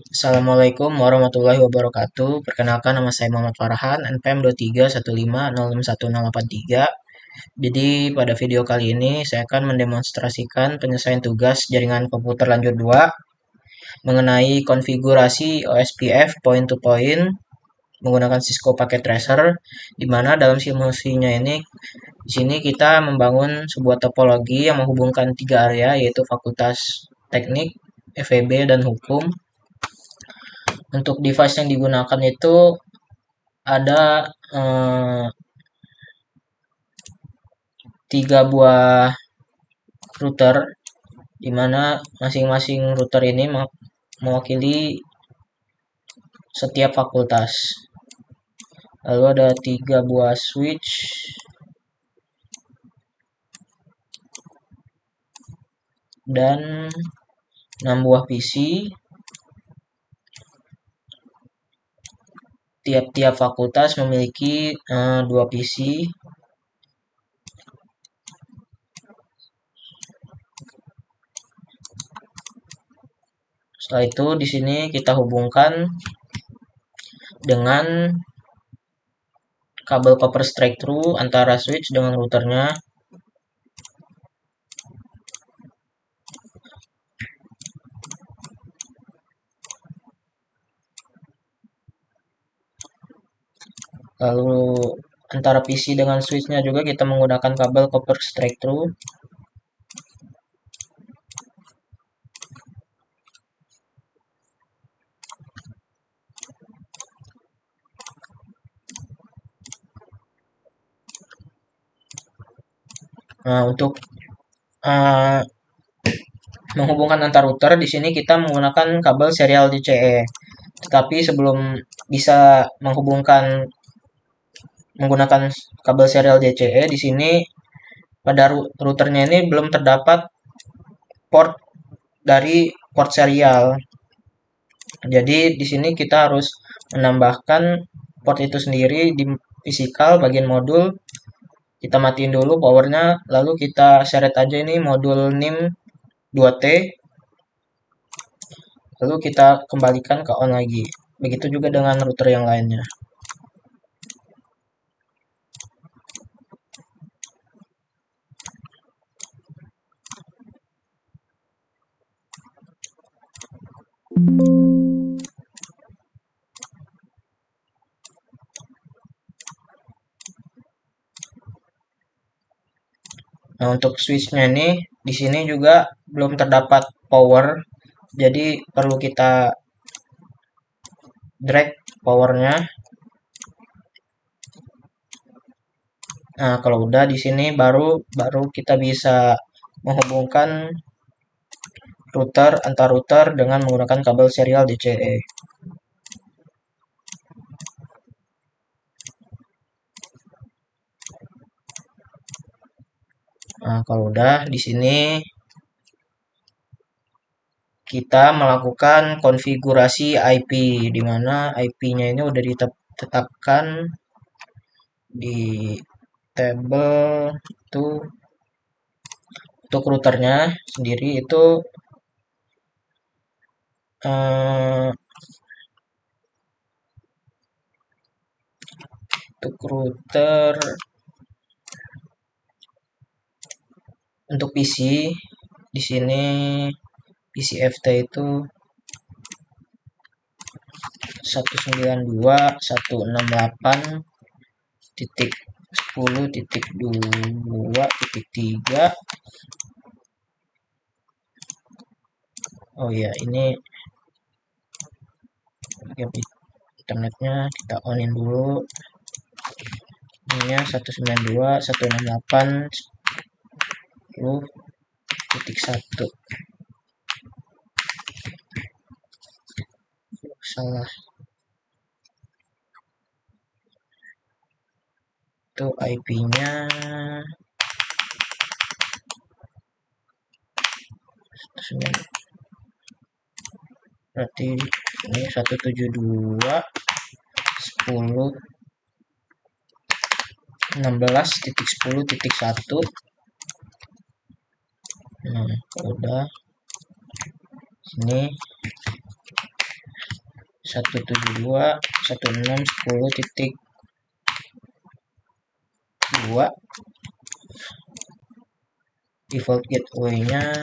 Assalamualaikum warahmatullahi wabarakatuh. Perkenalkan, nama saya Muhammad Farhan, NPM 2315061083. Jadi pada video kali ini saya akan mendemonstrasikan penyelesaian tugas jaringan komputer lanjut 2 mengenai konfigurasi OSPF point to point menggunakan Cisco Packet Tracer, di mana dalam simulasinya ini di sini kita membangun sebuah topologi yang menghubungkan tiga area, yaitu Fakultas Teknik, FEB, dan Hukum. Untuk device yang digunakan itu ada tiga buah router, di mana masing-masing router ini mewakili setiap fakultas. Lalu ada tiga buah switch dan 6 buah PC. Tiap-tiap fakultas memiliki 2 PC. Setelah itu di sini kita hubungkan dengan kabel copper straight through antara switch dengan routernya. Lalu antara PC dengan switchnya juga kita menggunakan kabel copper straight through. Nah, untuk menghubungkan antar router di sini kita menggunakan kabel serial DCE. Tetapi sebelum bisa menggunakan kabel serial DCE, di sini pada routernya ini belum terdapat port dari port serial. Jadi di sini kita harus menambahkan port itu sendiri di fisikal bagian modul. Kita matiin dulu powernya, lalu kita seret aja ini modul NIM 2T, lalu kita kembalikan ke on lagi. Begitu juga dengan router yang lainnya. Nah, untuk switchnya ini di sini juga belum terdapat power, jadi perlu kita drag powernya. Nah, kalau udah di sini baru kita bisa menghubungkan antar router dengan menggunakan kabel serial DCE. Nah, kalau udah di sini kita melakukan konfigurasi IP, di mana IP-nya ini udah ditetapkan di tabel itu. Untuk routernya sendiri itu untuk router untuk PC di sini PCFT itu 192.168.10.2.3. Oh ya, ini internetnya kita onin dulu. Ini 192.168.10.1. Salah. Itu IP-nya berarti ini 172.10.16.10.1. Nah, kalau udah sini 172.168.1.10.2 default gateway-nya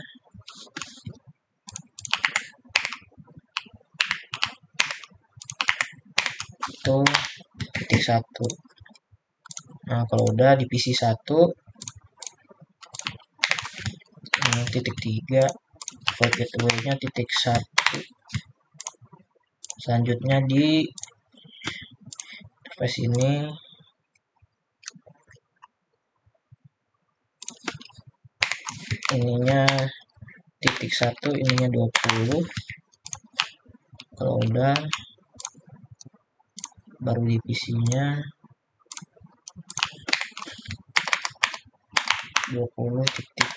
itu titik 1. Nah, kalau udah di PC 1 titik 3 default gateway-nya titik 1. Selanjutnya di interface ini ininya titik 1, ininya 20. Kalau udah baru di PC-nya 20 titik.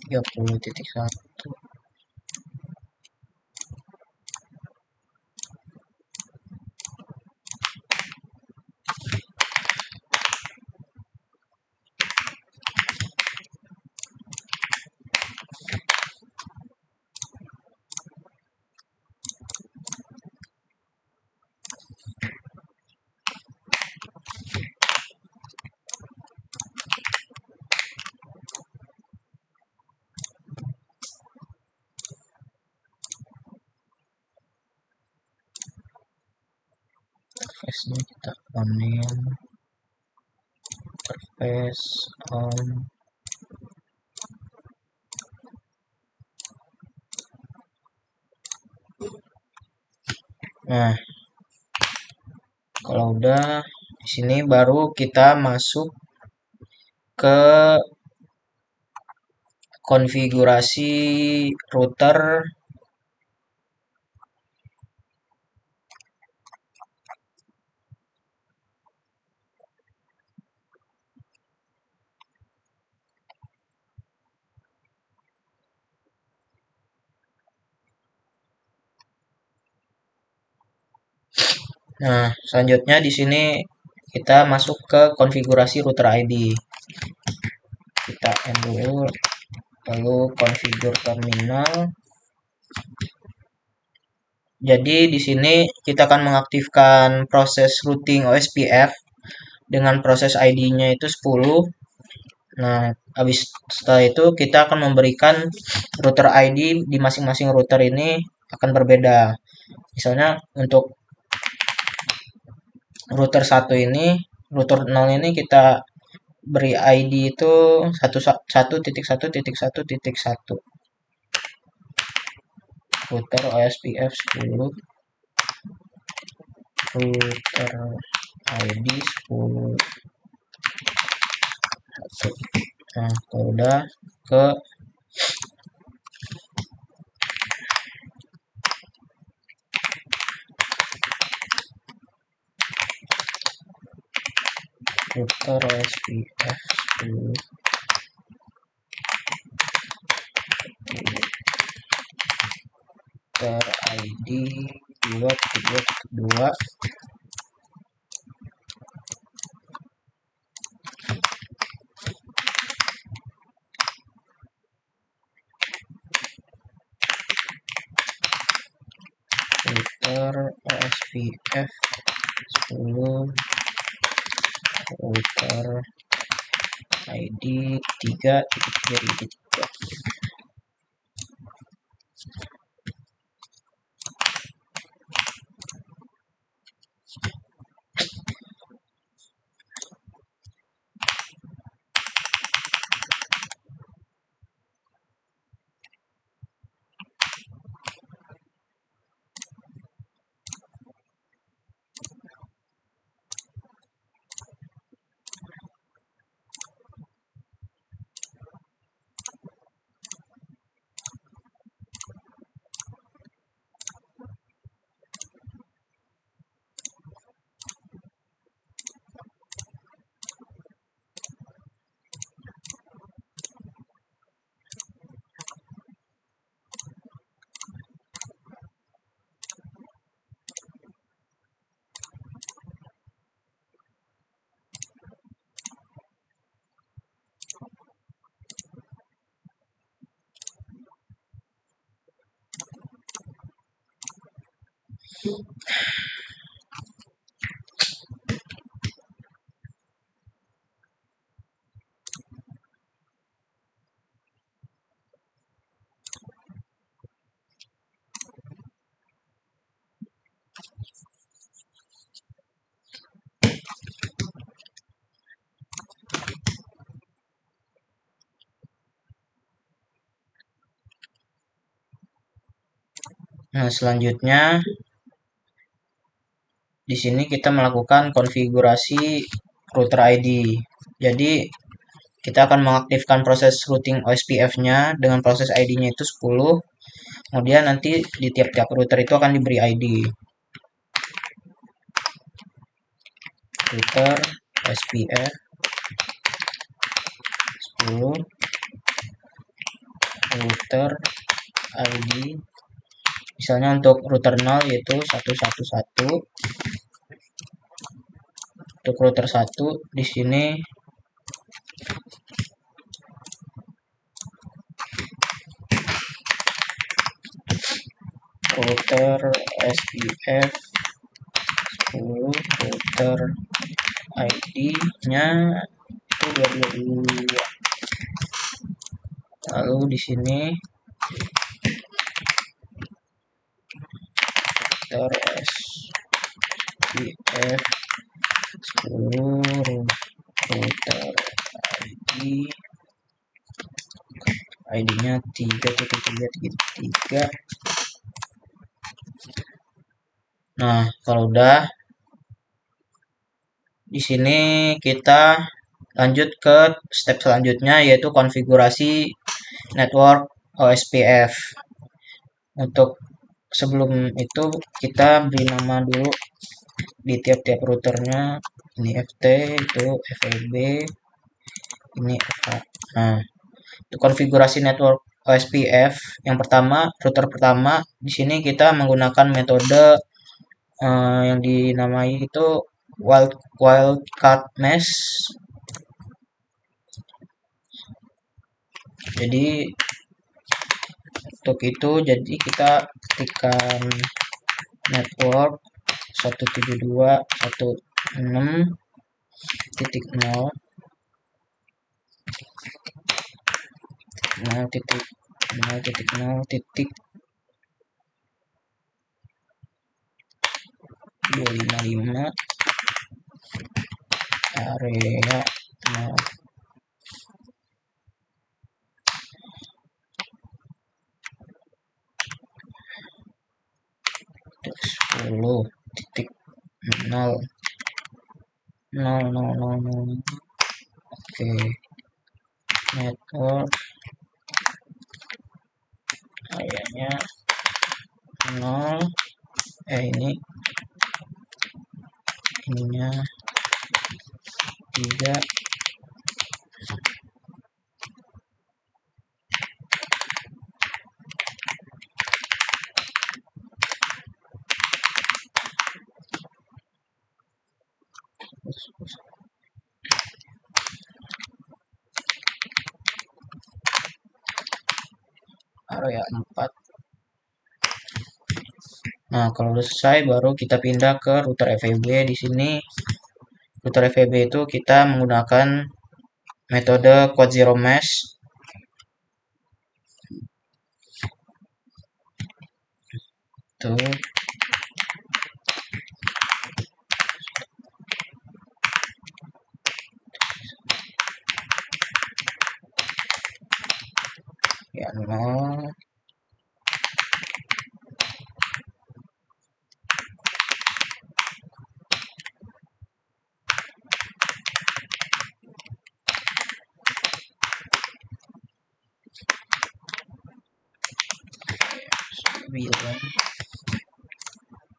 Ya 30.1. Interface-nya kita onin, interface on. Nah, kalau udah di sini baru kita masuk ke konfigurasi router. Nah, selanjutnya di sini kita masuk ke konfigurasi router ID. Kita end dulu, lalu configure terminal. Jadi di sini kita akan mengaktifkan proses routing OSPF dengan proses ID-nya itu 10. Nah, habis setelah itu kita akan memberikan router ID di masing-masing router ini akan berbeda. Misalnya untuk router 1 ini, router 0 ini kita beri ID itu 1.1.1.1.1. Router OSPF 10, router ID 10. Nah, kalau udah ke router OSPF 10 router ID 2.2.2. router OSPF 10 router ID 3.3.3. Nah, selanjutnya di sini kita melakukan konfigurasi router ID. Jadi kita akan mengaktifkan proses routing OSPF-nya dengan proses ID-nya itu 10. Kemudian nanti di tiap-tiap router itu akan diberi ID. Router OSPF 10, router ID. Misalnya untuk router 0 yaitu 111. Untuk router 1 di sini router SPF 10, router ID-nya itu 222. Lalu di sini router SPF 10, router ID-nya 3.3.3. Nah, kalau udah di sini kita lanjut ke step selanjutnya yaitu konfigurasi network OSPF. Untuk sebelum itu kita beri nama dulu di tiap-tiap routernya. Ini FT, itu FEB, ini FH. Nah, untuk konfigurasi network OSPF yang pertama, router pertama di sini kita menggunakan metode yang dinamai itu wildcard mesh. Jadi untuk itu jadi kita ketikkan network 172.168.0.0 255 area 10.0.0.0. Oke, network areanya 0. Ininya 3. Area 4. Nah, kalau udah selesai baru kita pindah ke router FEB. Di sini router FEB itu kita menggunakan metode quad zero mesh. Tuh. Ya, 0.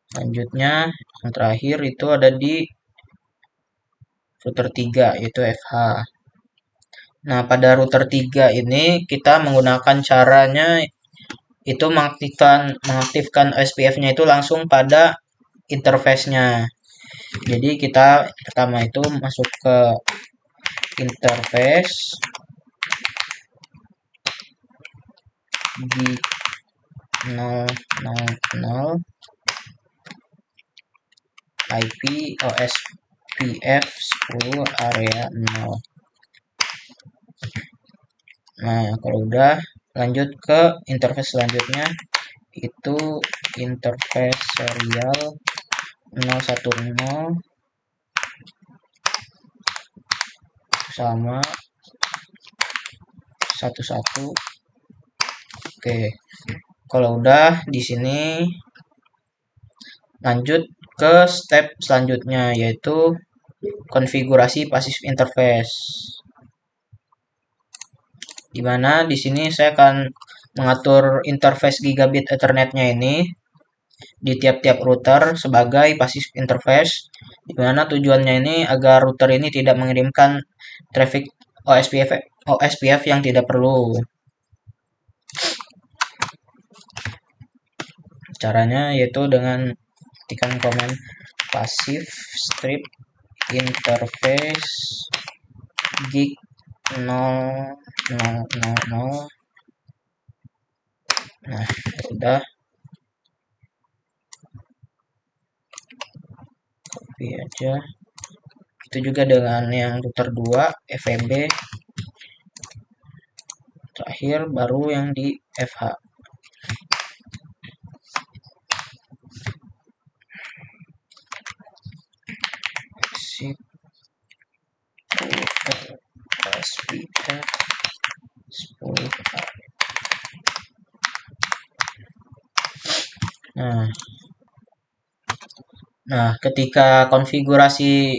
Selanjutnya yang terakhir itu ada di router 3 yaitu FH. Nah, pada router 3 ini kita menggunakan caranya itu mengaktifkan SPF-nya itu langsung pada interface-nya. Jadi kita pertama itu masuk ke interface di 000. IP OSPF 10 area 0. Nah, kalau udah lanjut ke interface selanjutnya, itu interface serial 010 sama 11. Oke, kalau udah di sini lanjut ke step selanjutnya, yaitu konfigurasi passive interface. Di mana di sini saya akan mengatur interface gigabit Ethernet-nya ini di tiap-tiap router sebagai passive interface, di mana tujuannya ini agar router ini tidak mengirimkan traffic OSPF yang tidak perlu. Caranya yaitu dengan ketikkan komen passive strip interface gig 0000. Nah, udah copy aja. Itu juga dengan yang router 2 FEB. Terakhir baru yang di FH. Exit SPF 10. Nah, ketika konfigurasi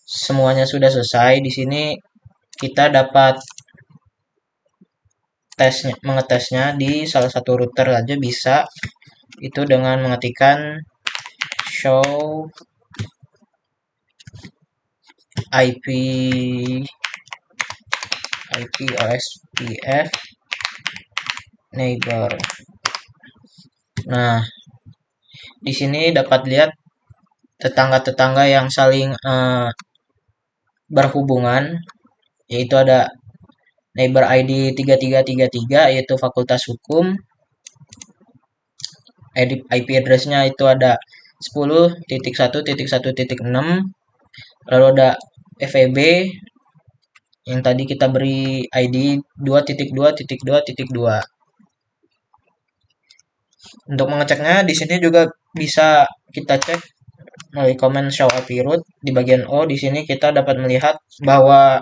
semuanya sudah selesai, di sini kita dapat mengetesnya di salah satu router aja bisa, itu dengan mengetikkan show IP OSPF neighbor. Nah, di sini dapat lihat tetangga-tetangga yang saling berhubungan, yaitu ada neighbor ID 3333 yaitu Fakultas Hukum. IP address-nya itu ada 10.1.1.6. Lalu ada FEB yang tadi kita beri ID 2.2.2.2. Untuk mengeceknya di sini juga bisa kita cek melalui komen show IP root di bagian O. Di sini kita dapat melihat bahwa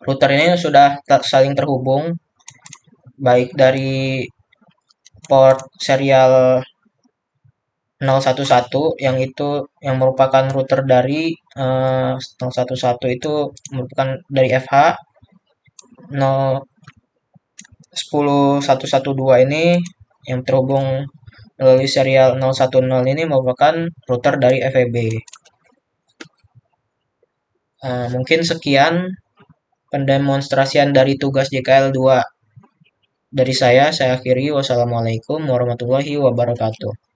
router ini sudah saling terhubung baik dari port serial 011 yang itu yang merupakan router dari 011 itu merupakan dari FH. 10112 ini yang terhubung melalui serial 010 ini merupakan router dari FEB. Mungkin sekian pendemonstrasian dari tugas JKL 2 dari saya akhiri. Wassalamualaikum warahmatullahi wabarakatuh.